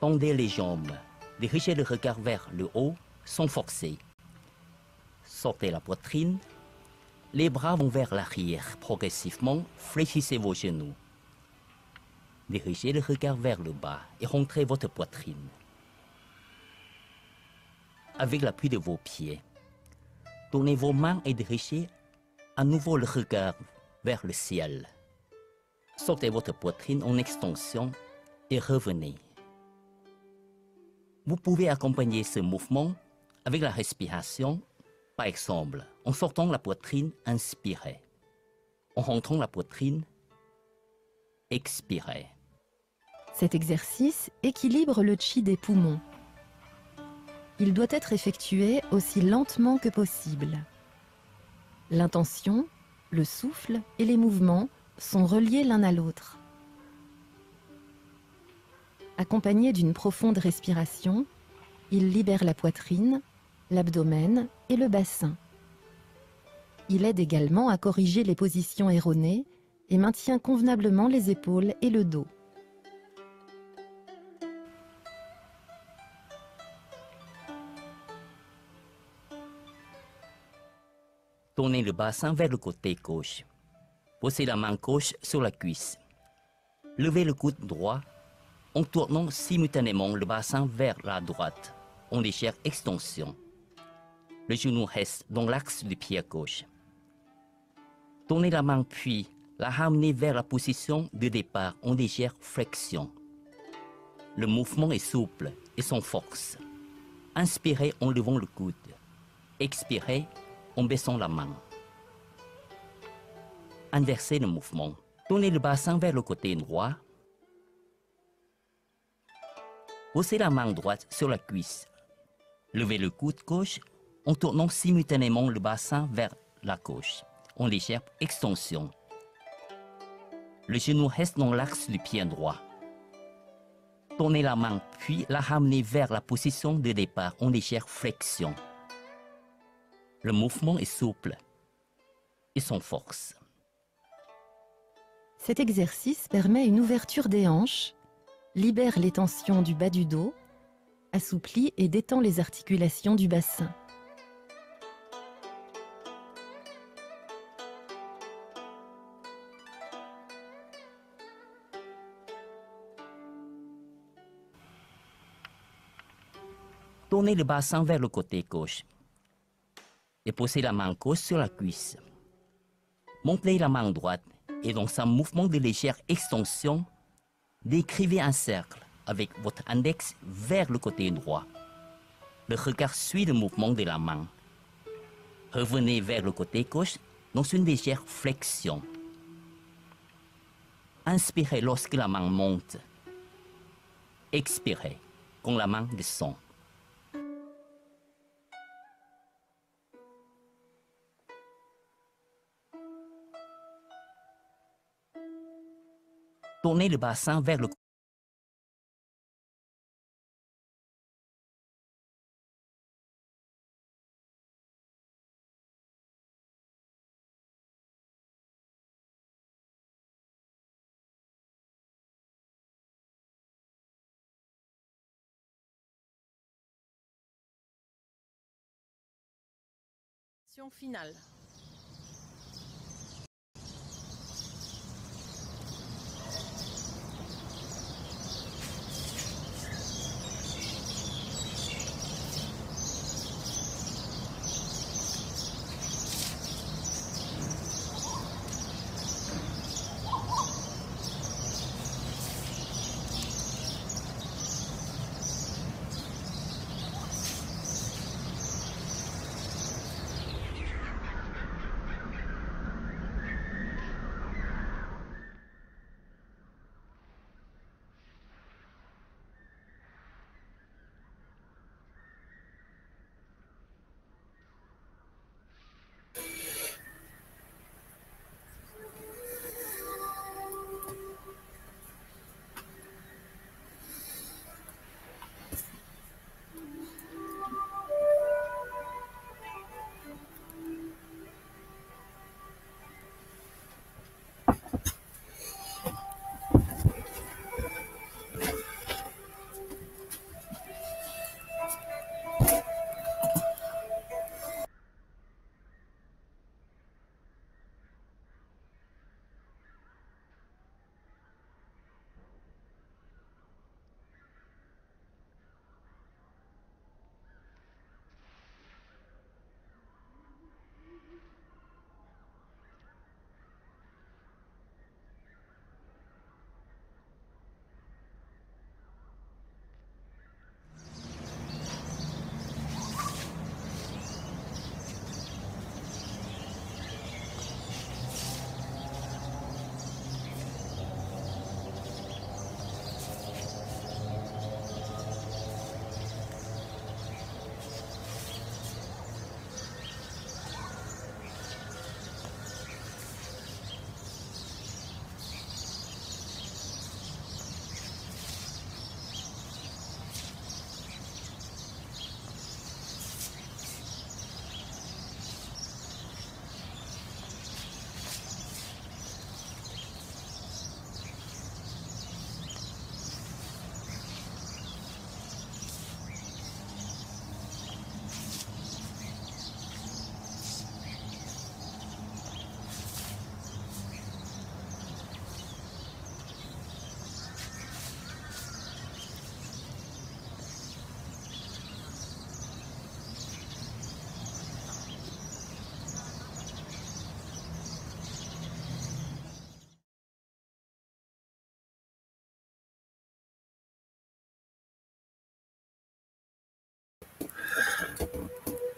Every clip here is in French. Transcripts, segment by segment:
Tendez les jambes. Dirigez le regard vers le haut sans forcer. Sortez la poitrine. Les bras vont vers l'arrière. Progressivement, fléchissez vos genoux. Dirigez le regard vers le bas et rentrez votre poitrine. Avec l'appui de vos pieds, tournez vos mains et dirigez à nouveau le regard vers le ciel. Sortez votre poitrine en extension et revenez. Vous pouvez accompagner ce mouvement avec la respiration, par exemple, en sortant la poitrine, inspirez. En rentrant la poitrine, expirez. Cet exercice équilibre le chi des poumons. Il doit être effectué aussi lentement que possible. L'intention, le souffle et les mouvements sont reliés l'un à l'autre. Accompagné d'une profonde respiration, il libère la poitrine, l'abdomen et le bassin. Il aide également à corriger les positions erronées et maintient convenablement les épaules et le dos. Tournez le bassin vers le côté gauche. Posez la main gauche sur la cuisse. Levez le coude droit en tournant simultanément le bassin vers la droite, en légère extension. Le genou reste dans l'axe du pied gauche. Tournez la main puis la ramenez vers la position de départ en légère flexion. Le mouvement est souple et sans force. Inspirez en levant le coude. Expirez en baissant la main. Inversez le mouvement. Tournez le bassin vers le côté droit. Posez la main droite sur la cuisse. Levez le coude gauche en tournant simultanément le bassin vers la gauche, en légère extension. Le genou reste dans l'axe du pied droit. Tournez la main puis la ramenez vers la position de départ en légère flexion. Le mouvement est souple et sans force. Cet exercice permet une ouverture des hanches, libère les tensions du bas du dos, assouplit et détend les articulations du bassin. Tournez le bassin vers le côté gauche et posez la main gauche sur la cuisse. Montez la main droite et dans un mouvement de légère extension, décrivez un cercle avec votre index vers le côté droit. Le regard suit le mouvement de la main. Revenez vers le côté gauche dans une légère flexion. Inspirez lorsque la main monte. Expirez quand la main descend. Tournez le bassin vers le finale.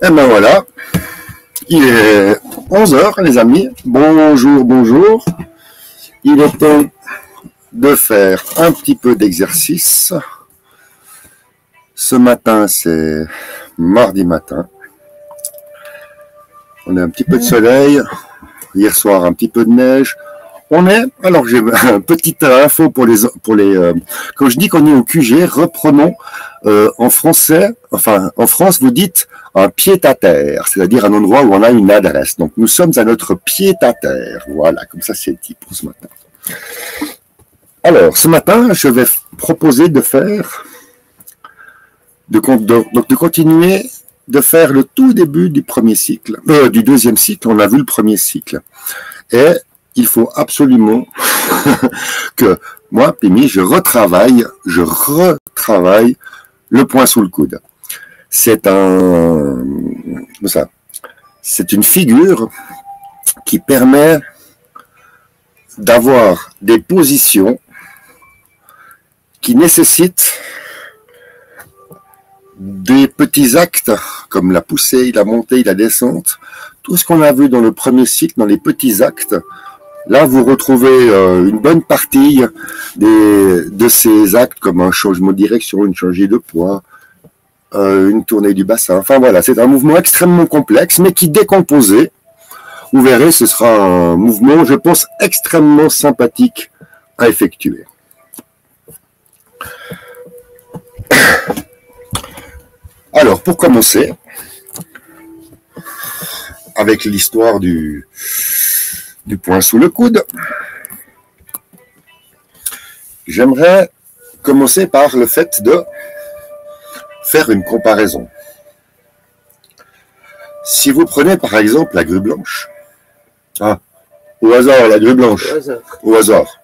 Et ben voilà, il est 11 heures, les amis. Bonjour, bonjour. Il est temps de faire un petit peu d'exercice. Ce matin, c'est mardi matin. On a un petit peu de soleil. Hier soir, un petit peu de neige. Alors j'ai une petite info pour les, quand je dis qu'on est au QG, reprenons, en français, enfin, en France, vous dites un pied-à-terre, c'est-à-dire un endroit où on a une adresse. Donc, nous sommes à notre pied-à-terre. Voilà, comme ça, c'est dit pour ce matin. Alors, ce matin, je vais proposer de faire, de continuer de faire le tout début du premier cycle, du deuxième cycle. On a vu le premier cycle. Et il faut absolument que moi, Pimi, je retravaille le point sous le coude. C'est une figure qui permet d'avoir des positions qui nécessitent des petits actes comme la poussée, la montée, la descente, tout ce qu'on a vu dans le premier cycle, dans les petits actes. Là, vous retrouvez une bonne partie de ces actes, comme un changement de direction, une changée de poids, une tournée du bassin. Enfin voilà, c'est un mouvement extrêmement complexe, mais qui décomposé, vous verrez, ce sera un mouvement, je pense, extrêmement sympathique à effectuer. Alors, pour commencer, avec l'histoire du point sous le coude, j'aimerais commencer par le fait de faire une comparaison. Si vous prenez par exemple la grue blanche, au hasard, la grue blanche, au hasard.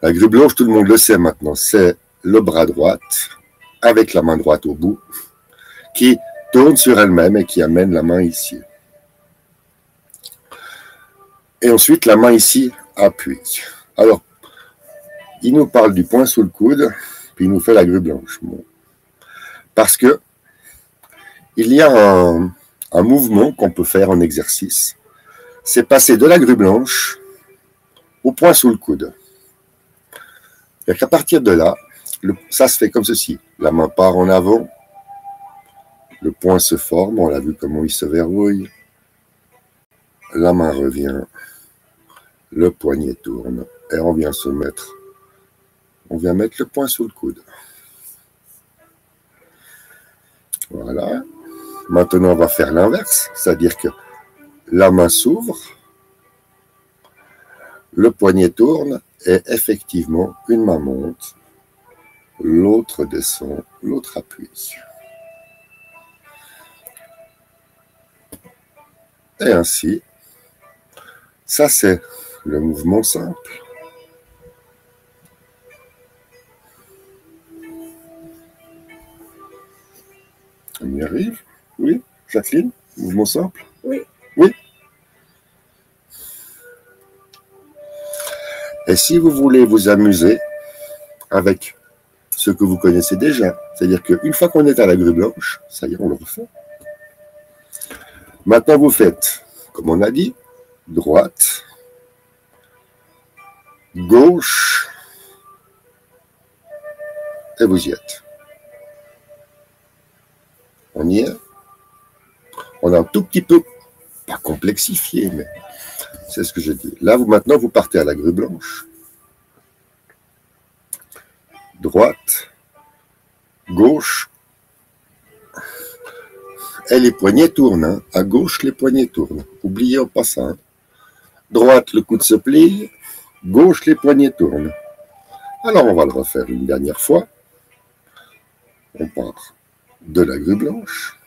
La grue blanche, tout le monde le sait maintenant, c'est le bras droit avec la main droite au bout qui tourne sur elle-même et qui amène la main ici. Et ensuite, la main ici appuie. Alors, il nous parle du point sous le coude, puis il nous fait la grue blanche. Bon. Parce que il y a un mouvement qu'on peut faire en exercice. C'est passer de la grue blanche au point sous le coude. Et qu'à partir de là, ça se fait comme ceci. La main part en avant, le point se forme, on l'a vu comment il se verrouille. La main revient, le poignet tourne et on vient mettre le point sous le coude. Voilà. Maintenant, on va faire l'inverse, c'est-à-dire que la main s'ouvre, le poignet tourne et effectivement, une main monte, l'autre descend, l'autre appuie. Et ainsi, ça c'est le mouvement simple. On y arrive? Oui, Jacqueline? Mouvement simple? Oui. Oui. Et si vous voulez vous amuser avec ce que vous connaissez déjà, c'est-à-dire qu'une fois qu'on est à la grue blanche, ça y est, on le refait. Maintenant, vous faites, comme on a dit, droite, gauche, et vous y êtes. On y est. On a un tout petit peu, pas complexifié, mais c'est ce que j'ai dit. Là, maintenant, vous partez à la grue blanche. Droite, gauche, et les poignets tournent. Hein. À gauche, les poignets tournent. Oubliez en passant. Droite, le coude se plie. Gauche, les poignets tournent. Alors, on va le refaire une dernière fois. On part de la grue blanche.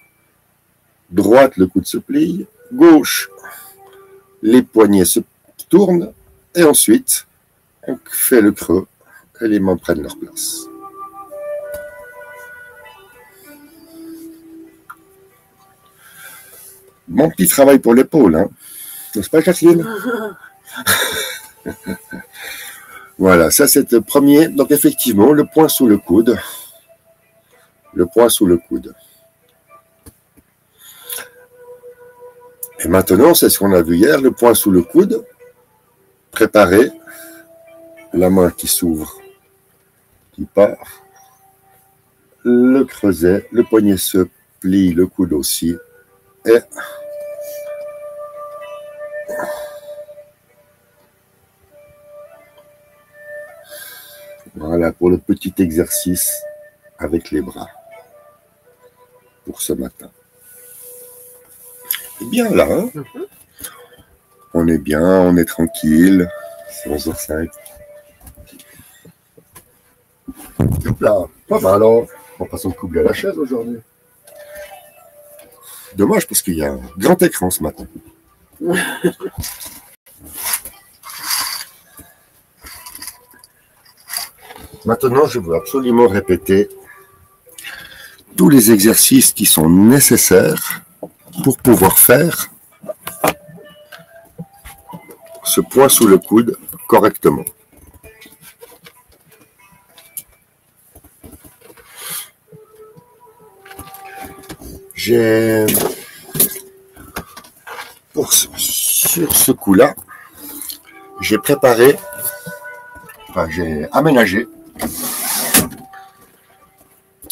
Droite, le coude se plie. Gauche, les poignets se tournent. Et ensuite, on fait le creux et les mains prennent leur place. Mon petit travail pour l'épaule, hein. N'est-ce pas, Jacqueline? Voilà, ça c'est le premier. Donc effectivement, le point sous le coude. Le point sous le coude. Et maintenant, c'est ce qu'on a vu hier, le poing sous le coude, préparer, la main qui s'ouvre, qui part, le creuset, le poignet se plie, le coude aussi, et voilà pour le petit exercice avec les bras pour ce matin. C'est bien là, hein? On est bien, on est tranquille. C'est 11h05. Hop là, pas mal alors. On passe en couple à la chaise aujourd'hui. Dommage parce qu'il y a un grand écran ce matin. Maintenant, je veux absolument répéter tous les exercices qui sont nécessaires pour pouvoir faire ce point sous le coude correctement. Sur ce coup-là, j'ai préparé, j'ai aménagé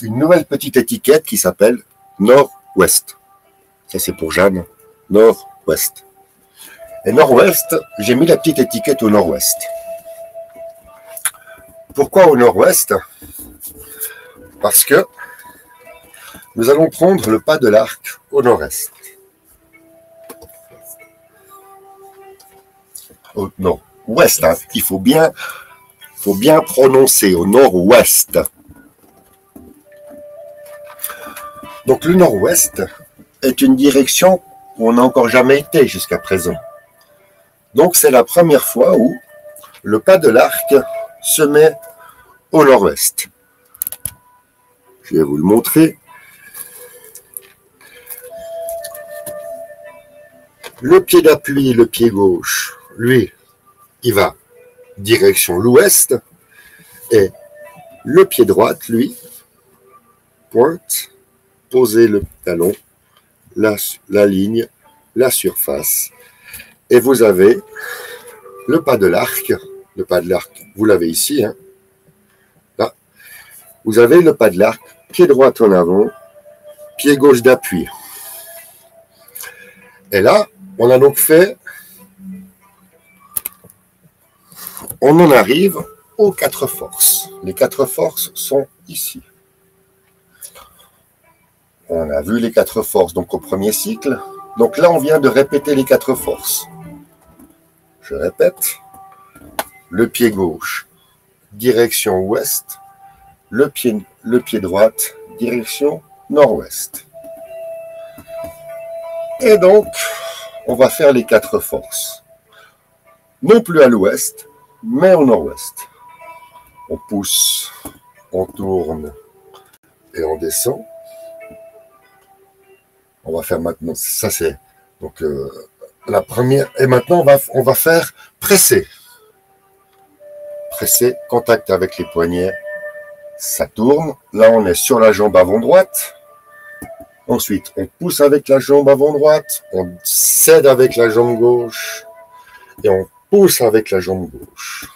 une nouvelle petite étiquette qui s'appelle Nord-Ouest. Ça c'est pour Jeanne, Nord-Ouest. Et Nord-Ouest, j'ai mis la petite étiquette au Nord-Ouest. Pourquoi au Nord-Ouest? Parce que nous allons prendre le pas de l'arc au Nord-Est. Au Nord-Ouest, hein. Il faut bien prononcer au Nord-Ouest. Donc le Nord-Ouest est une direction où on n'a encore jamais été jusqu'à présent. Donc c'est la première fois où le pas de l'arc se met au Nord-Ouest. Je vais vous le montrer. Le pied d'appui, le pied gauche, lui, il va direction l'ouest. Et le pied droit, lui, pointe, poser le talon, la ligne, la surface. Et vous avez le pas de l'arc. Le pas de l'arc, vous l'avez ici. Hein. Là, vous avez le pas de l'arc, pied droit en avant, pied gauche d'appui. Et là, on a donc fait, on en arrive aux 4 forces. Les 4 forces sont ici. On a vu les 4 forces donc au premier cycle. Donc là, on vient de répéter les 4 forces. Je répète. Le pied gauche, direction ouest. Le pied droite, direction nord-ouest. Et donc, on va faire les 4 forces. Non plus à l'ouest, mais au nord-ouest. On pousse, on tourne et on descend. On va faire maintenant, ça c'est donc la première. Et maintenant, on va faire presser. Presser, contact avec les poignets. Ça tourne. Là, on est sur la jambe avant droite. Ensuite, on pousse avec la jambe avant droite, on cède avec la jambe gauche et on pousse avec la jambe gauche.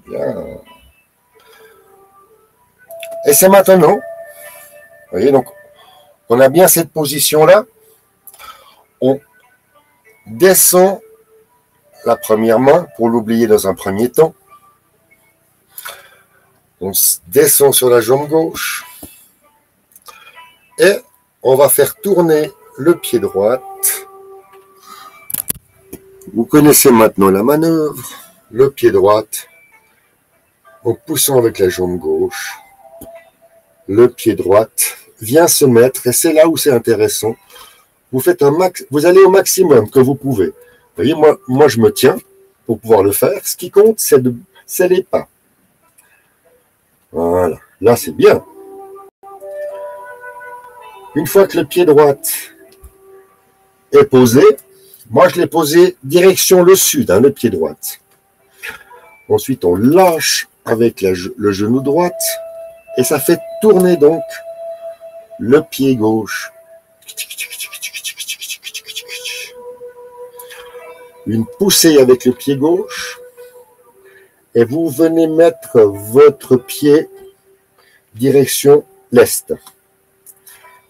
Bien. Et c'est maintenant. Vous voyez, donc, on a bien cette position-là. On descend la première main pour l'oublier dans un premier temps. On descend sur la jambe gauche et on va faire tourner le pied droit. Vous connaissez maintenant la manœuvre. Le pied droit, en poussant avec la jambe gauche, le pied droit vient se mettre, et c'est là où c'est intéressant. Vous faites vous allez au maximum que vous pouvez. Vous voyez, moi je me tiens pour pouvoir le faire. Ce qui compte, c'est les pas. Voilà, là c'est bien. Une fois que le pied droit est posé, moi je l'ai posé direction le sud, hein, le pied droit. Ensuite on lâche avec le genou droit et ça fait tourner donc le pied gauche. une poussée avec le pied gauche et vous venez mettre votre pied direction l'est.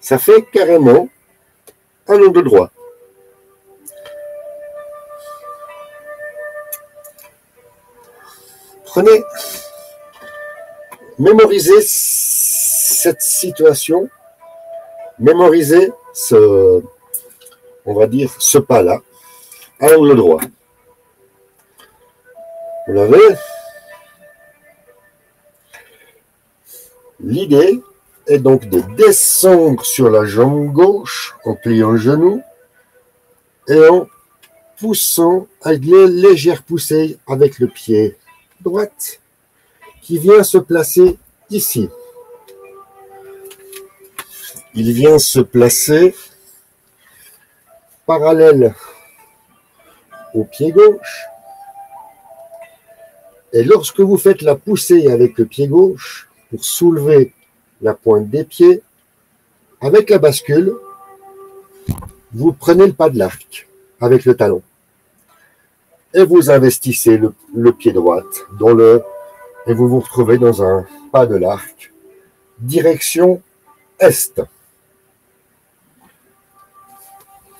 Ça fait carrément un angle droit. Prenez, mémorisez cette situation, mémorisez ce, on va dire, ce pas-là, à l'angle droit. Vous l'avez? L'idée est donc de descendre sur la jambe gauche en pliant le genou et en poussant avec les légères poussées avec le pied droite qui vient se placer ici. Il vient se placer parallèle au pied gauche. Et lorsque vous faites la poussée avec le pied gauche pour soulever la pointe des pieds, avec la bascule, vous prenez le pas de l'arc avec le talon. Et vous investissez le pied droit et vous vous retrouvez dans un pas de l'arc, direction est.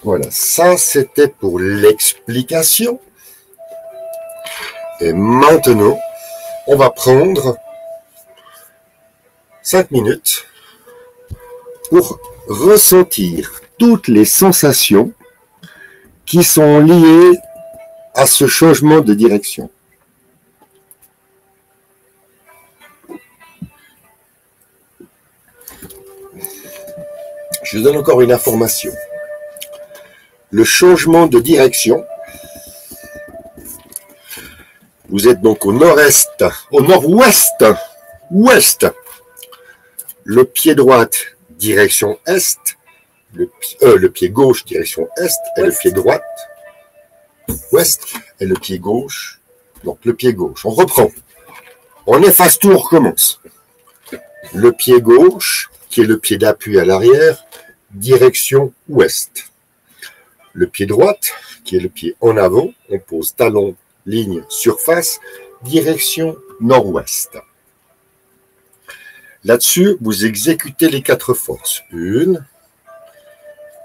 Voilà, ça c'était pour l'explication. Et maintenant, on va prendre 5 minutes pour ressentir toutes les sensations qui sont liées à ce changement de direction. Je vous donne encore une information. Le changement de direction, vous êtes donc au nord-est, au nord-ouest, ouest. Le pied droit, direction est, le pied gauche, direction est, et le pied droit, ouest, et le pied gauche, donc le pied gauche. On reprend. On efface tout, on recommence. Le pied gauche, qui est le pied d'appui à l'arrière, direction ouest. Le pied droit, qui est le pied en avant, on pose talon, ligne, surface, direction nord-ouest. Là-dessus, vous exécutez les 4 forces. 1,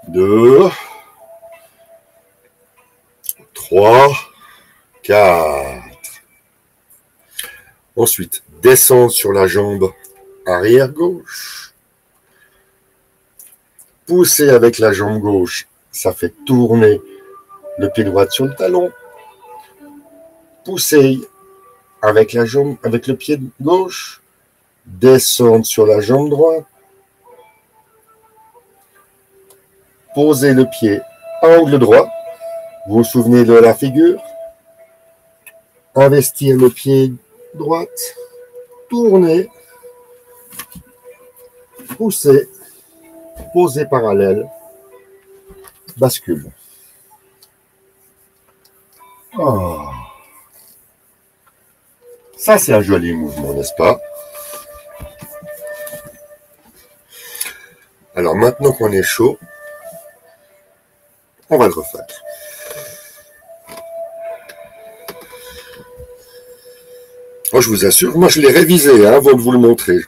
2, 3, 4. Ensuite, descendre sur la jambe arrière gauche. Pousser avec la jambe gauche, ça fait tourner le pied droit sur le talon. Pousser avec la jambe, avec le pied gauche. Descendre sur la jambe droite. Posez le pied angle droit. Vous vous souvenez de la figure. Investir le pied droit. Tourner. Pousser. Poser parallèle. Bascule. Oh. Ça, c'est un joli mouvement, n'est-ce pas? Alors maintenant qu'on est chaud, on va le refaire. Moi, je vous assure, moi je l'ai révisé avant de vous le montrer.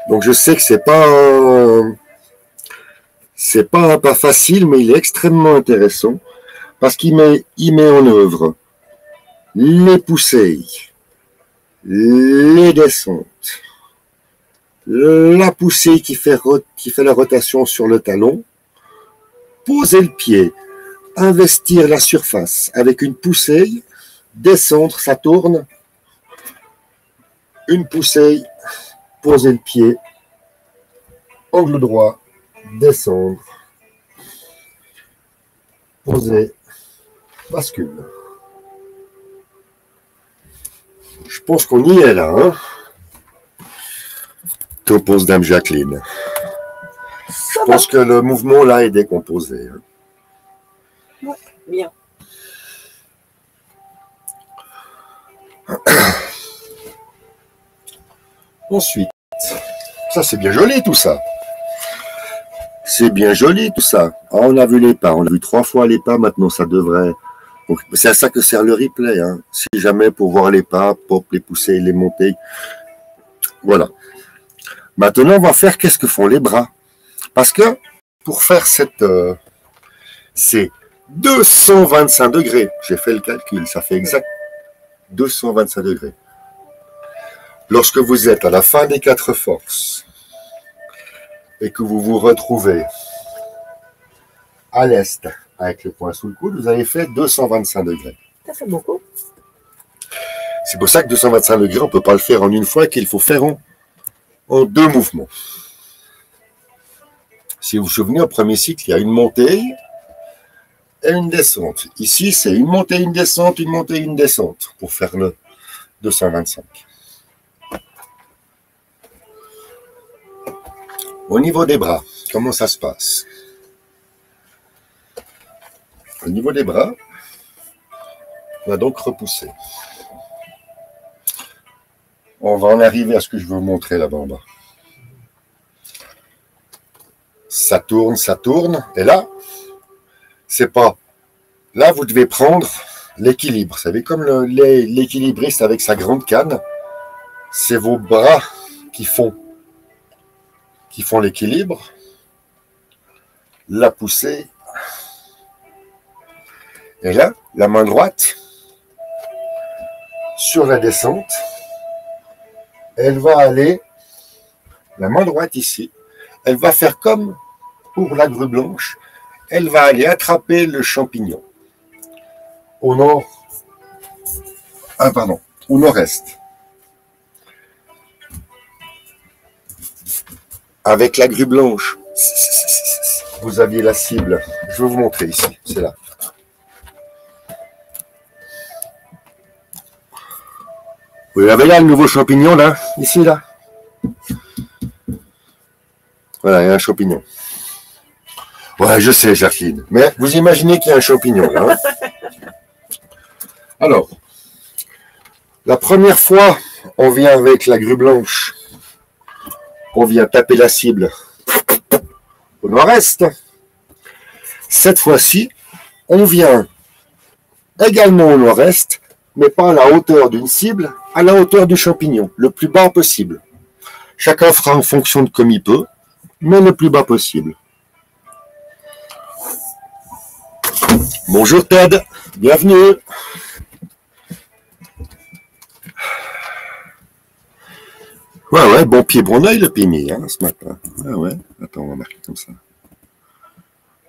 Donc je sais que c'est pas un pas facile, mais il est extrêmement intéressant parce qu'il met en œuvre les poussées, les descentes, la poussée qui fait la rotation sur le talon, poser le pied, investir la surface avec une poussée, descendre, ça tourne, une poussée, poser le pied, angle droit, descendre, poser, bascule. Je pense qu'on y est là, hein? Topose Dame Jacqueline. Je pense que le mouvement là est décomposé. Hein. Ouais, bien. Ensuite, ça c'est bien joli tout ça. C'est bien joli tout ça. Ah, on a vu les pas, on a vu 3 fois les pas, maintenant ça devrait... C'est à ça que sert le replay. Hein. Si jamais pour voir les pas, pop, les pousser, les monter. Voilà. Maintenant, on va faire qu'est-ce que font les bras. Parce que pour faire cette... c'est 225 degrés. J'ai fait le calcul, ça fait exact 225 degrés. Lorsque vous êtes à la fin des 4 forces et que vous vous retrouvez à l'est avec le poing sous le coude, vous avez fait 225 degrés. Ça fait beaucoup. C'est pour ça que 225 degrés, on ne peut pas le faire en une fois, qu'il faut faire en 2 mouvements. Si vous vous souvenez, au premier cycle, il y a une montée et une descente. Ici, c'est une montée, une descente, une montée, une descente pour faire le 225. Au niveau des bras, comment ça se passe? Au niveau des bras, on va donc repousser. On va en arriver à ce que je veux vous montrer là-bas en bas. Ça tourne, et là, c'est pas... Là, vous devez prendre l'équilibre. Vous savez, comme l'équilibriste avec sa grande canne, c'est vos bras qui font l'équilibre, la poussée. Et là, la main droite, sur la descente, elle va aller, la main droite ici, elle va faire comme pour la grue blanche, elle va aller attraper le champignon au nord, au nord-est. Avec la grue blanche, vous aviez la cible. Je vais vous montrer ici, c'est là. Vous avez là le nouveau champignon, là, ici, là. Voilà, il y a un champignon. Ouais, je sais, Jacqueline. Mais vous imaginez qu'il y a un champignon, là. Hein. Alors, la première fois, on vient avec la grue blanche. On vient taper la cible au nord-est. Cette fois-ci, on vient également au nord-est, mais pas à la hauteur d'une cible, à la hauteur du champignon, le plus bas possible. Chacun fera en fonction de comme il peut, mais le plus bas possible. Bonjour Ted, bienvenue. Ouais, bon pied, bon oeil le Pimi, hein, ce matin. Ah ouais, attends, on va marquer comme ça.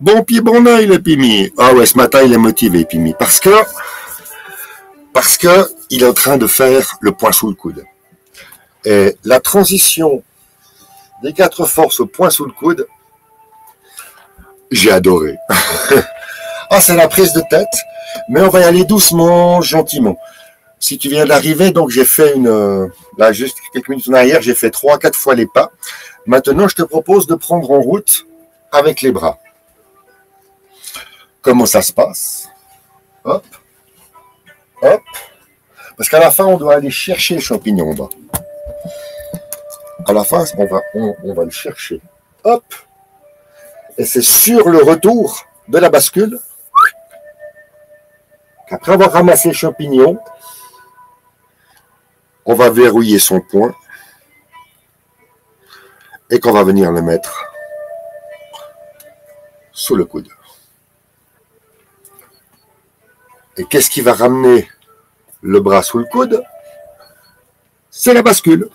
Bon pied, bon oeil le Pimi. Ah ouais, ce matin il est motivé Pimi, parce que il est en train de faire le poing sous le coude. Et la transition des 4 forces au poing sous le coude, j'ai adoré. Ah, c'est la prise de tête, mais on va y aller doucement, gentiment. Si tu viens d'arriver, donc j'ai fait là, juste quelques minutes en arrière, j'ai fait 3-4 fois les pas. Maintenant, je te propose de prendre en route avec les bras. Comment ça se passe? Hop, hop. Parce qu'à la fin, on doit aller chercher le champignon en bas. À la fin, on va le chercher. Hop. Et c'est sur le retour de la bascule qu'après avoir ramassé le champignon, on va verrouiller son poing et qu'on va venir le mettre sous le coude. Et qu'est-ce qui va ramener le bras sous le coude? C'est la bascule.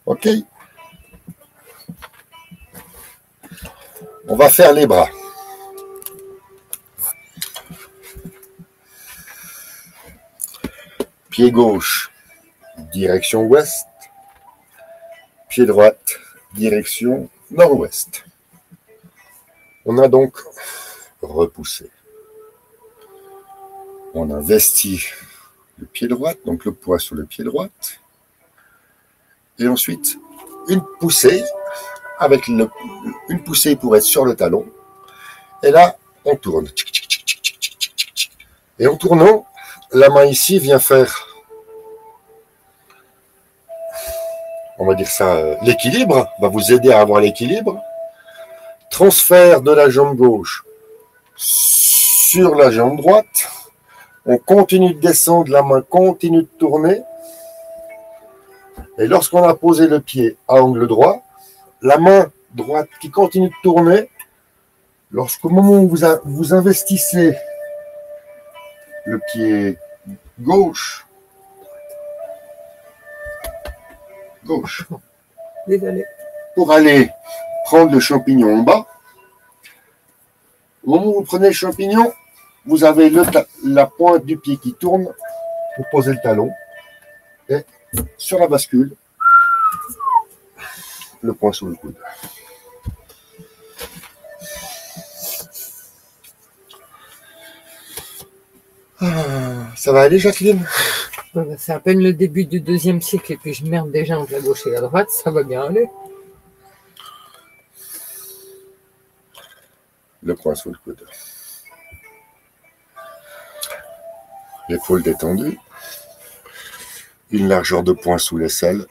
Ok. On va faire les bras. Pied gauche, direction ouest. Pied droite, direction nord-ouest. On a donc repoussé. On investit le pied droit, donc le poids sur le pied droit. Et ensuite, une poussée, avec une poussée pour être sur le talon. Et là, on tourne. Et en tournant, la main ici vient faire... on va dire ça, l'équilibre, va vous aider à avoir l'équilibre. Transfert de la jambe gauche sur la jambe droite. On continue de descendre, la main continue de tourner. Et lorsqu'on a posé le pied à angle droit, la main droite qui continue de tourner, lorsqu'au moment où vous investissez le pied gauche, Désolé. pour aller prendre le champignon en bas, au moment où vous prenez le champignon, vous avez la pointe du pied qui tourne pour poser le talon. Et sur la bascule, le poing sous le coude. Ça va aller, Jacqueline? C'est à peine le début du 2e cycle et puis je merde déjà entre la gauche et la droite, ça va bien aller. Le poing sous le coude. L'épaule détendue. Une largeur de poing sous l'aisselle.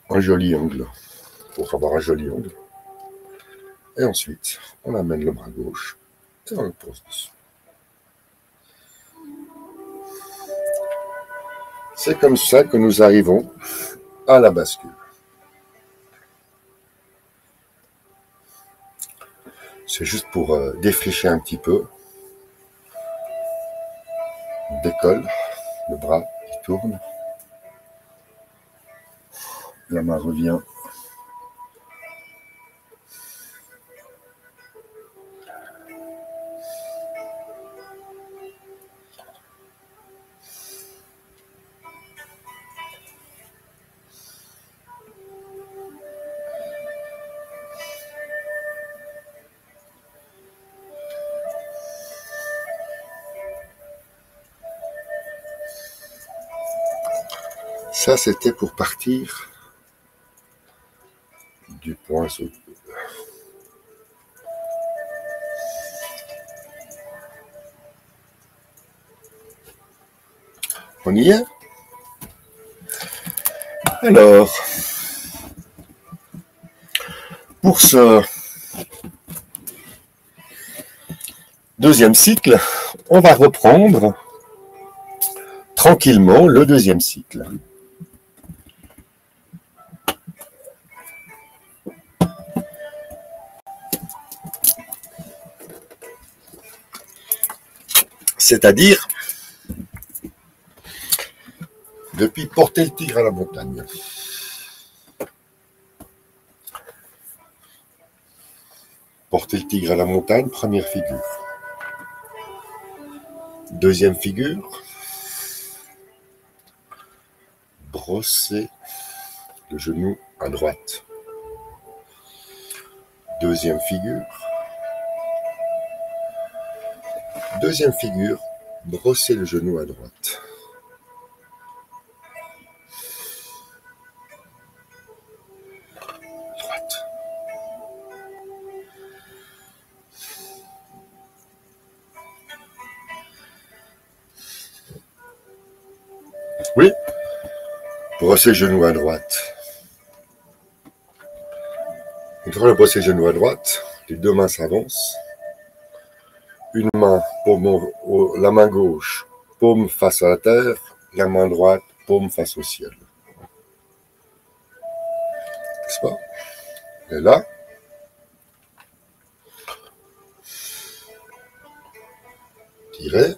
Un joli angle. Pour avoir un joli angle. Et ensuite, on amène le bras gauche et on le pose dessus. C'est comme ça que nous arrivons à la bascule. C'est juste pour défricher un petit peu. On décolle, le bras qui tourne. La main revient. Ça, c'était pour partir du point sous le coude. On y est? Alors, pour ce 2e cycle, on va reprendre tranquillement le 2e cycle. C'est-à-dire, depuis porter le tigre à la montagne. Porter le tigre à la montagne, première figure. 2e figure, brosser le genou à droite. 2e figure. 2e figure, brosser le genou à droite. Droite. Oui, brosser le genou à droite. Une fois le brosser le genou à droite, les 2 mains s'avancent. Une main, la main gauche, paume face à la terre, la main droite, paume face au ciel. N'est-ce pas? Et là, tirez.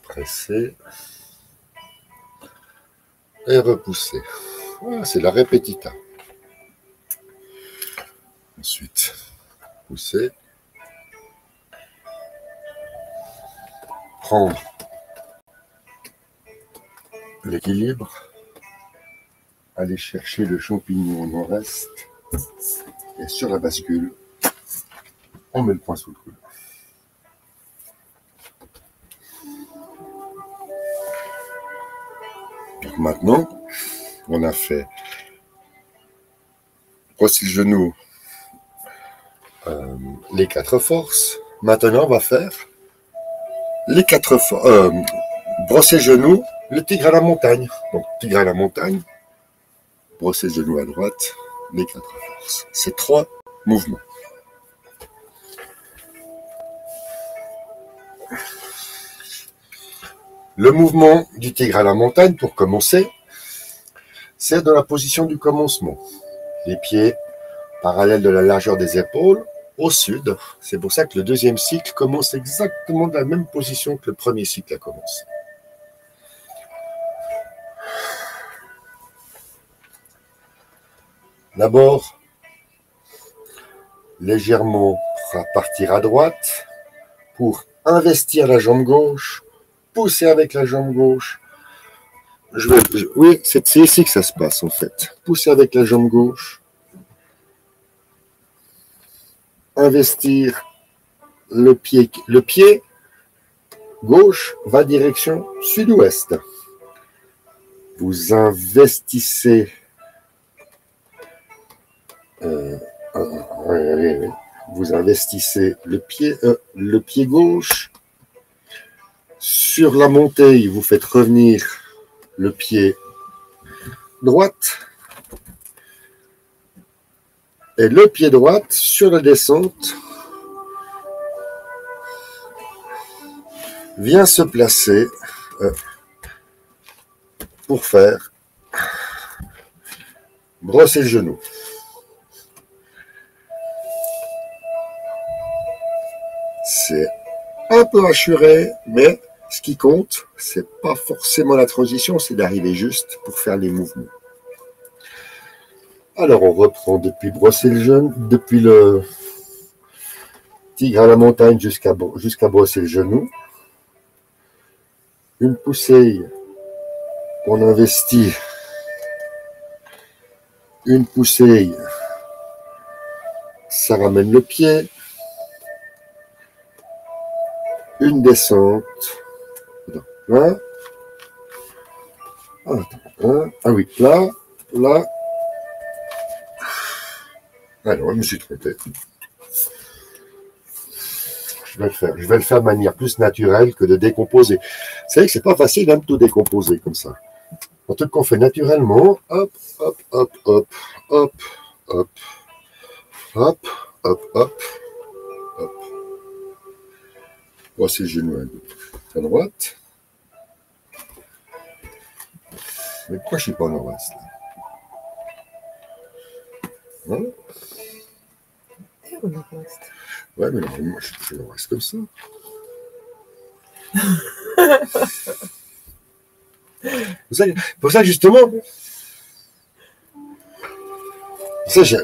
Presser. Et repousser. Voilà, c'est la répétita. Ensuite, pousser. Prendre l'équilibre. Aller chercher le champignon au nord-est. Et sur la bascule, on met le poing sous le coude. Donc maintenant, on a fait brosser le genou, les 4 forces. Maintenant, on va faire les quatre brosser genoux, le tigre à la montagne. Donc, tigre à la montagne, brosser genoux à droite, les quatre forces. C'est 3 mouvements. Le mouvement du tigre à la montagne, pour commencer, c'est dans la position du commencement. Les pieds parallèles de la largeur des épaules, au sud. C'est pour ça que le deuxième cycle commence exactement de la même position que le premier cycle a commencé. D'abord, légèrement partir à droite pour investir la jambe gauche, pousser avec la jambe gauche. Oui, c'est ici que ça se passe en fait. Pousser avec la jambe gauche. Investir le pied gauche va direction sud-ouest. Vous investissez vous investissez le pied gauche. Sur la montée, vous faites revenir le pied droite. Et le pied droite, sur la descente, vient se placer pour faire brosser le genou. C'est un peu assuré, mais ce qui compte, c'est pas forcément la transition, c'est d'arriver juste pour faire les mouvements. Alors on reprend depuis brosser le genou, depuis le tigre à la montagne jusqu'à brosser le genou. Une poussée, on investit. Une poussée, ça ramène le pied. Une descente. Là. Ah oui, là. Alors, je me suis trompé. Je vais le faire de manière plus naturelle que de décomposer. Vous savez que c'est pas facile de tout décomposer comme ça. Un truc qu'on fait naturellement, hop, hop, hop, hop, hop, hop, hop, hop, hop, hop. Voici le genou à droite. Mais pourquoi je suis pas en nord-ouest là? Hein? Au nord-ouest. Ouais, mais normalement, je suis nord-ouest comme ça. Pour ça, justement.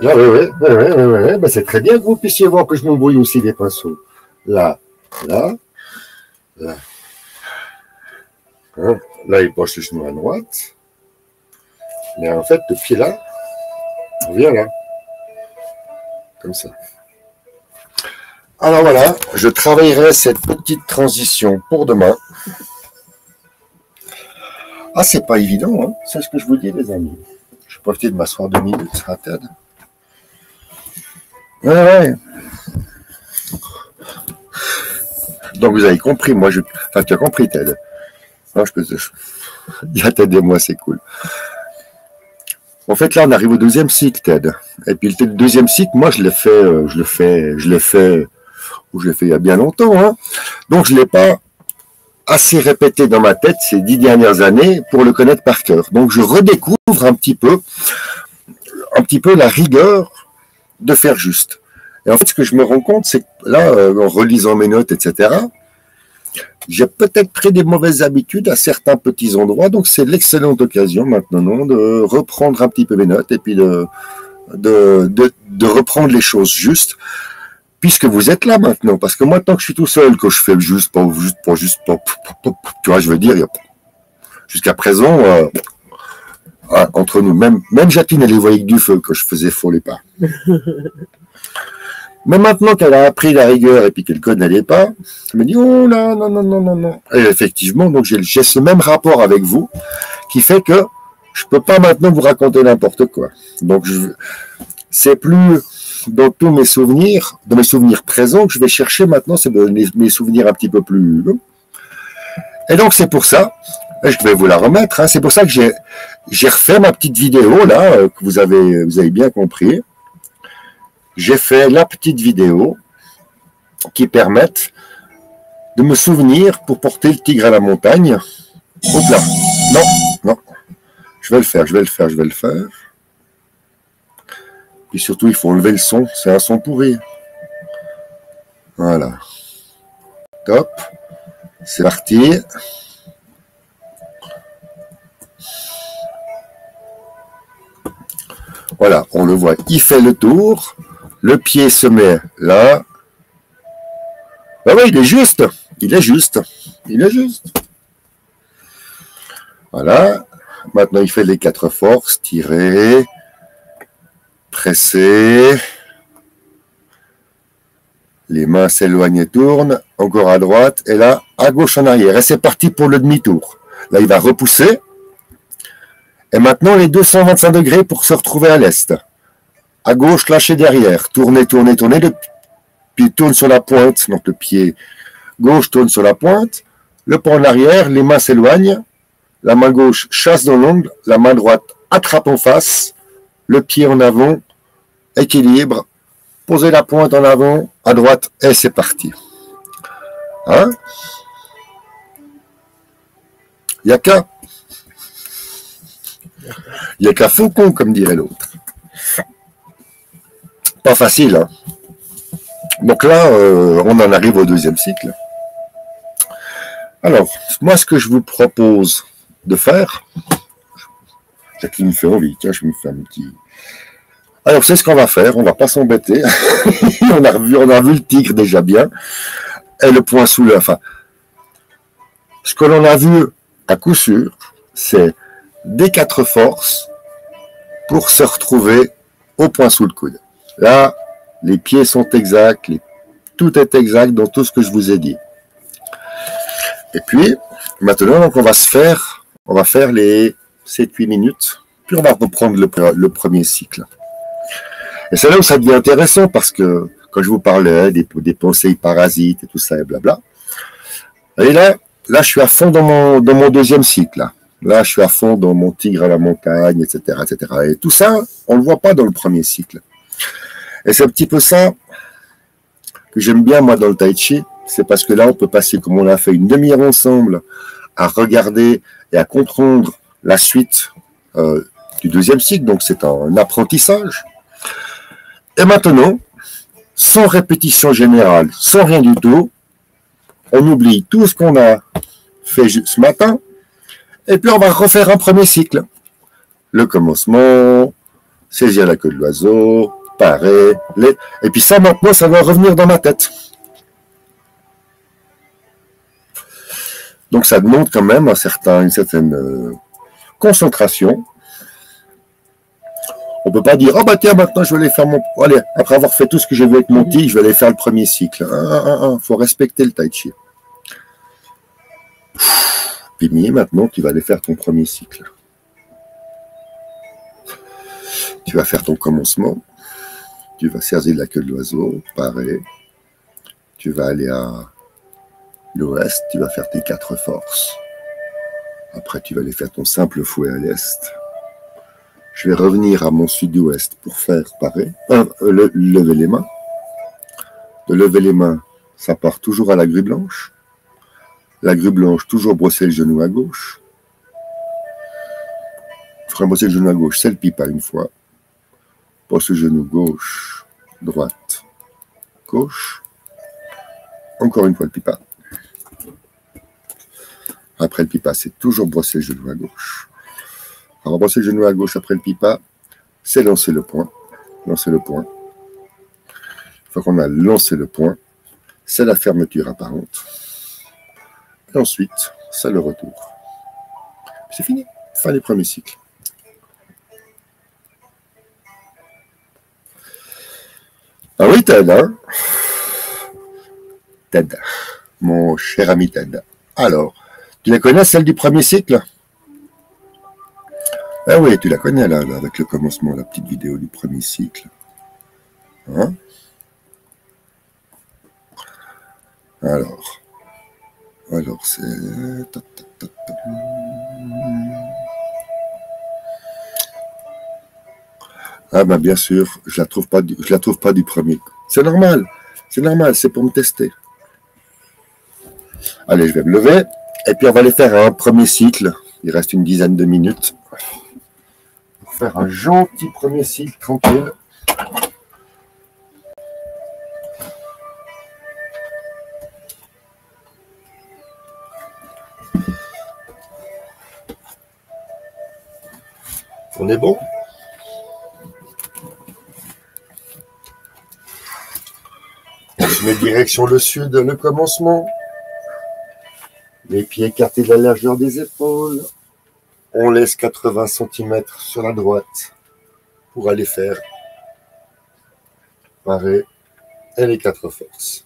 Là, ouais. Ben, c'est très bien que vous puissiez voir que je m'embrouille aussi des pinceaux. Là. Hein? Là, il penche le genou à droite. Mais en fait, le pied là, on vient là. Comme ça. Alors voilà, je travaillerai cette petite transition pour demain. Ah, c'est pas évident, hein, c'est ce que je vous dis, les amis. Je vais profiter de m'asseoir 2 minutes sur la tête. Ouais. Donc vous avez compris, enfin tu as compris, Ted. Non, la tête de moi, c'est cool. En fait, là, on arrive au 2e cycle, Ted. Et puis le 2e cycle, moi, je l'ai fait il y a bien longtemps, hein. Donc je l'ai pas assez répété dans ma tête ces 10 dernières années pour le connaître par cœur. Donc je redécouvre un petit peu la rigueur de faire juste. Et en fait, ce que je me rends compte, c'est que là, en relisant mes notes, etc., j'ai peut-être pris des mauvaises habitudes à certains petits endroits. Donc c'est l'excellente occasion maintenant de reprendre un petit peu mes notes et puis de reprendre les choses justes. Puisque vous êtes là maintenant, parce que moi, tant que je suis tout seul, que je fais le juste, tu vois, je veux dire, jusqu'à présent, entre nous, même Jacqueline, elle les voyait avec du feu, que je faisais faux les pas. Mais maintenant qu'elle a appris la rigueur et puis qu'elle connaît les pas, elle me dit, oh là, non. Et effectivement, donc j'ai ce même rapport avec vous, qui fait que je peux pas maintenant vous raconter n'importe quoi. Donc, c'est plus dans tous mes souvenirs, présents, que je vais chercher maintenant, c'est mes souvenirs un petit peu plus Et donc c'est pour ça, je vais vous la remettre, hein, c'est pour ça que j'ai refait ma petite vidéo là, que vous avez bien compris. J'ai fait la petite vidéo qui permette de me souvenir pour porter le tigre à la montagne. Hop là, non, non, je vais le faire. Et surtout, il faut enlever le son, c'est un son pourri. Voilà. Top, c'est parti. Voilà, on le voit, il fait le tour, le pied se met là. Ah oui, il est juste. Voilà, maintenant il fait les 4 forces, tirer, presser, les mains s'éloignent et tournent, encore à droite, et là, à gauche en arrière, et c'est parti pour le demi-tour. Là, il va repousser. Et maintenant, les 225 degrés pour se retrouver à l'est. À gauche, lâcher derrière. Tourner. Le pied tourne sur la pointe. Donc, le pied gauche tourne sur la pointe. Le pas en arrière, les mains s'éloignent. La main gauche chasse dans l'ongle. La main droite attrape en face. Le pied en avant. Équilibre. Posez la pointe en avant, à droite, et c'est parti. Hein? Il n'y a qu'à faucon, comme dirait l'autre. Pas facile, hein? Donc là, on en arrive au deuxième cycle. Alors, moi, ce que je vous propose de faire, Jacqueline me fait envie, tiens, je me fais un petit... Alors, c'est ce qu'on va faire, on va pas s'embêter. on a vu le tigre déjà bien, et le point sous le... Enfin, ce que l'on a vu, à coup sûr, c'est des 4 forces pour se retrouver au point sous le coude. Là, les pieds sont exacts, tout est exact dans tout ce que je vous ai dit. Et puis, maintenant, donc, on va faire les 7-8 minutes, puis on va reprendre le premier cycle. Et c'est là où ça devient intéressant, parce que quand je vous parlais des pensées parasites et tout ça, et blabla, et là, je suis à fond dans mon deuxième cycle. Là, je suis à fond dans mon tigre à la montagne, etc., etc. Et tout ça, on ne le voit pas dans le premier cycle. Et c'est un petit peu ça que j'aime bien, moi, dans le tai chi. C'est parce que là, on peut passer, comme on l'a fait, une demi-heure ensemble, à regarder et à comprendre la suite du deuxième cycle. Donc, c'est un apprentissage. Et maintenant, sans répétition générale, sans rien du tout, on oublie tout ce qu'on a fait ce matin, et puis on va refaire un premier cycle. Le commencement, saisir la queue de l'oiseau, parer, et puis ça maintenant, ça va revenir dans ma tête. Donc ça demande quand même une certaine concentration. On peut pas dire, oh bah tiens, maintenant je vais aller faire allez, après avoir fait tout ce que j'ai vu avec mon tigre, je vais aller faire le premier cycle. Faut respecter le tai chi. Pimi, maintenant tu vas aller faire ton premier cycle. Tu vas faire ton commencement. Tu vas saisir la queue de l'oiseau, parer. Tu vas aller à l'ouest, tu vas faire tes 4 forces. Après, tu vas aller faire ton simple fouet à l'est. Je vais revenir à mon sud-ouest pour faire parer, lever les mains. De lever les mains, ça part toujours à la grue blanche. La grue blanche, toujours brosser le genou à gauche. Il faudra brosser le genou à gauche, c'est le pipa une fois. Brosse le genou gauche, droite, gauche. Encore une fois le pipa. Après le pipa, c'est toujours brosser le genou à gauche. Alors, brosser le genou à gauche après le pipa, c'est lancer le poing. Lancer le poing. Une fois qu'on a lancé le poing, c'est la fermeture apparente. Et ensuite, c'est le retour. C'est fini. Fin du premier cycle. Ah oui, Ted, hein? Ted, mon cher ami Ted. Alors, tu la connais, celle du premier cycle? Ah oui, tu la connais, là, avec le commencement, la petite vidéo du premier cycle. Hein? Alors, Alors, c'est... Ah ben bien sûr, je la trouve pas du premier coup. C'est normal, c'est pour me tester. Allez, je vais me lever, et puis on va aller faire un premier cycle. Il reste une dizaine de minutes. Pour faire un gentil premier cycle tranquille. On est bon? Je mets direction le sud, le commencement. Les pieds écartés de la largeur des épaules. On laisse 80 cm sur la droite pour aller faire pareil et les 4 forces.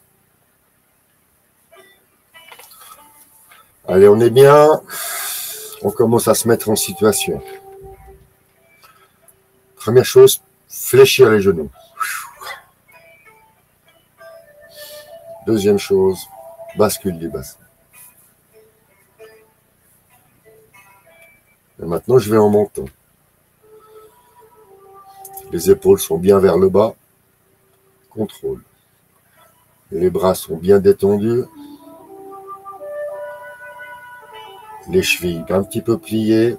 Allez, on est bien. On commence à se mettre en situation. Première chose, fléchir les genoux. Deuxième chose, bascule du bassin. Et maintenant, je vais en montant. Les épaules sont bien vers le bas. Contrôle. Les bras sont bien détendus. Les chevilles un petit peu pliées.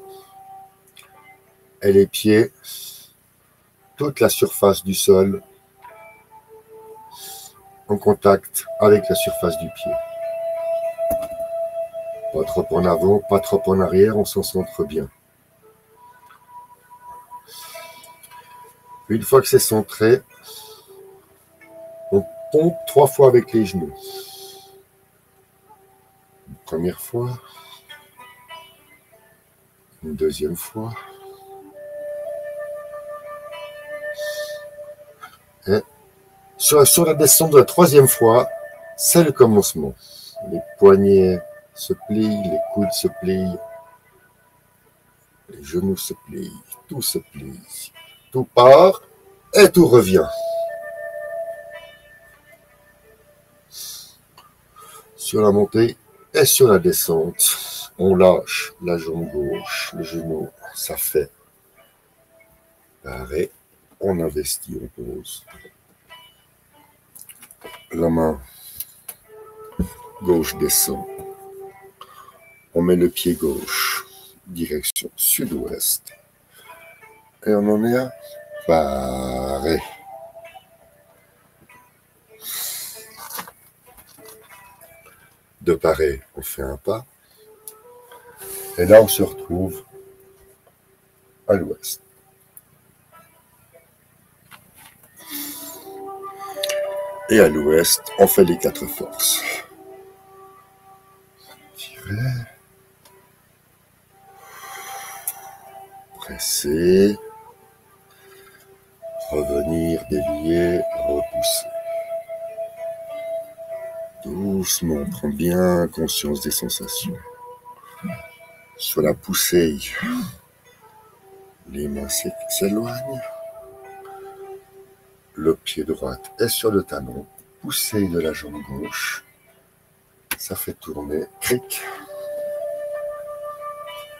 Et les pieds, toute la surface du sol en contact avec la surface du pied. Pas trop en avant, pas trop en arrière, on s'en centre bien. Une fois que c'est centré, on pompe 3 fois avec les genoux. Une première fois, une deuxième fois, et sur la descente de la troisième fois, c'est le commencement. Les poignets se plient, les coudes se plient, les genoux se plient, tout se plie. Tout part et tout revient. Sur la montée et sur la descente, on lâche la jambe gauche, le genou, ça fait pareil. On investit, on pose. La main gauche descend. On met le pied gauche, direction sud-ouest. Et on en est à pareil. De pareil, on fait un pas. Et là, on se retrouve à l'ouest. Et à l'ouest, on fait les 4 forces. Tirer. Presser. Revenir, délier, repousser. Doucement, on prend bien conscience des sensations. Sur la poussée, les mains s'éloignent. Le pied droit est sur le talon. Poussée de la jambe gauche. Ça fait tourner. Cric.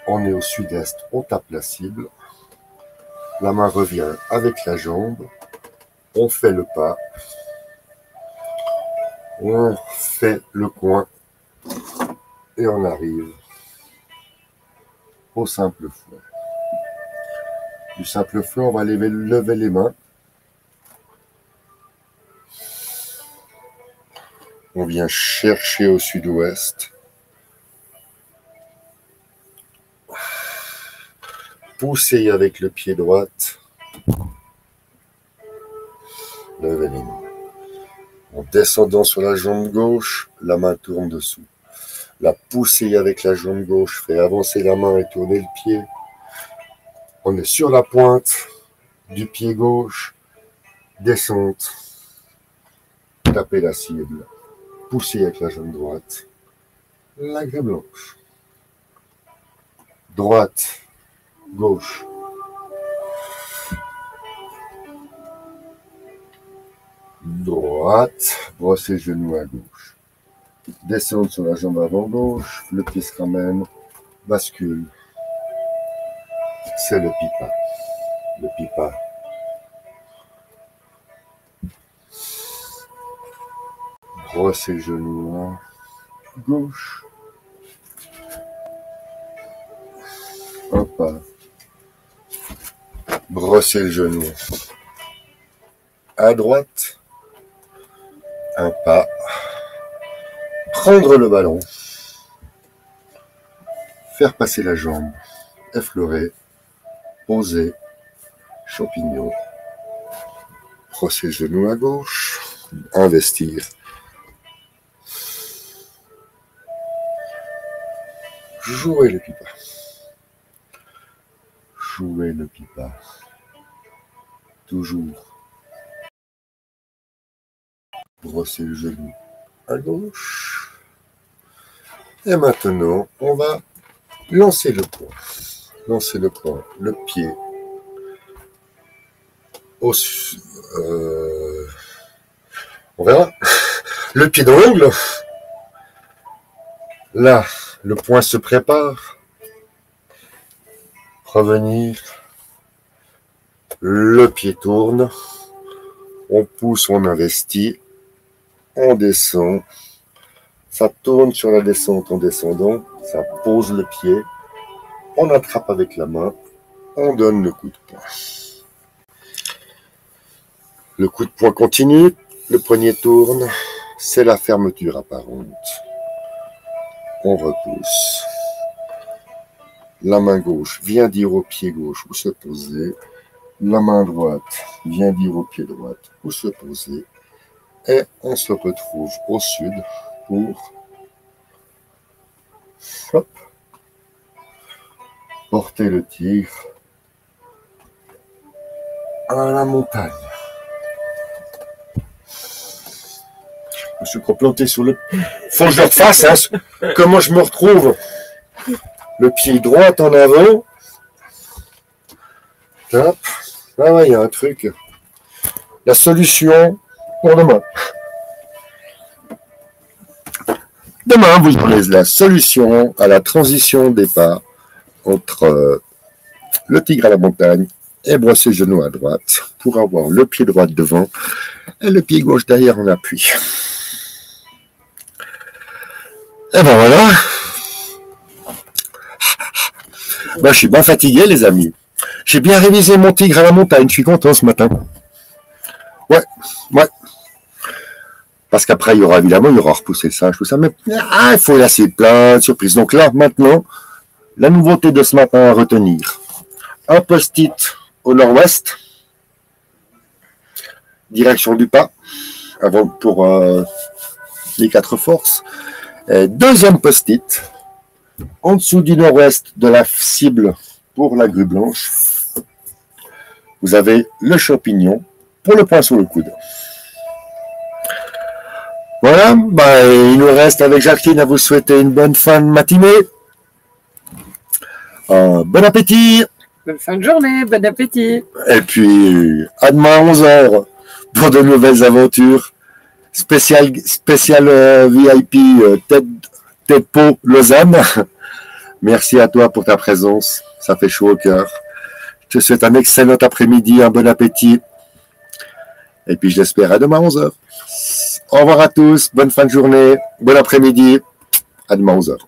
On est au sud-est, on tape la cible. La main revient avec la jambe. On fait le pas. On fait le coin. Et on arrive au simple fouet. Du simple fouet, on va lever les mains. On vient chercher au sud-ouest. Pousser avec le pied droit. Levez les mains. En descendant sur la jambe gauche, la main tourne dessous. La poussée avec la jambe gauche fait avancer la main et tourner le pied. On est sur la pointe du pied gauche. Descente. Taper la cible. Pousser avec la jambe droite. La grille blanche. Droite. Gauche. Droite. Brossez les genoux à gauche. Descendre sur la jambe avant gauche, le pied se ramène, bascule. C'est le pipa. Le pipa. Brossez le genou à gauche. Un pas. Brossez le genou à droite. Un pas. Prendre le ballon. Faire passer la jambe. Effleurer. Poser. Champignon. Brosser le genou à gauche. Investir. Jouer le pipa. Jouer le pipa. Toujours. Brosser le genou à gauche. Et maintenant, on va lancer le poing. Lancer le poing, le pied. On verra. Le pied dans l'ongle. Là, le poing se prépare. Revenir. Le pied tourne. On pousse, on investit. On descend. Ça tourne sur la descente en descendant. Ça pose le pied. On attrape avec la main. On donne le coup de poing. Le coup de poing continue. Le poignet tourne. C'est la fermeture apparente. On repousse. La main gauche vient dire au pied gauche où se poser. La main droite vient dire au pied droit où se poser. Et on se retrouve au sud pour hop, porter le tigre à la montagne. Je me suis replanté sur le... Faut que je le refasse, hein. Comment je me retrouve? Le pied droit en avant. Hop. Ah ouais, il y a un truc. La solution pour demain. Demain, vous aurez la solution à la transition des pas entre le tigre à la montagne et brosser le genou à droite pour avoir le pied droit devant et le pied gauche derrière en appui. Et ben voilà. Ben, je suis bien fatigué, les amis. J'ai bien révisé mon tigre à la montagne. Je suis content ce matin. Ouais. Parce qu'après, il y aura repoussé le singe, tout ça. Mais il faut laisser plein de surprises. Donc là, maintenant, la nouveauté de ce matin à retenir. Un post-it au nord-ouest. Direction du pas. Avant pour les 4 forces. Et deuxième post-it. En dessous du nord-ouest de la cible pour la grue blanche. Vous avez le champignon pour le poing sur le coude. Voilà, il nous reste avec Jacqueline à vous souhaiter une bonne fin de matinée. Bon appétit. Bonne fin de journée, bon appétit. Et puis, à demain à 11h pour de nouvelles aventures. Spécial VIP Tête-Peau Lausanne. Merci à toi pour ta présence. Ça fait chaud au cœur. Je te souhaite un excellent après-midi, un bon appétit. Et puis, je l'espère à demain à 11h. Au revoir à tous. Bonne fin de journée. Bon après-midi. À demain à 11h.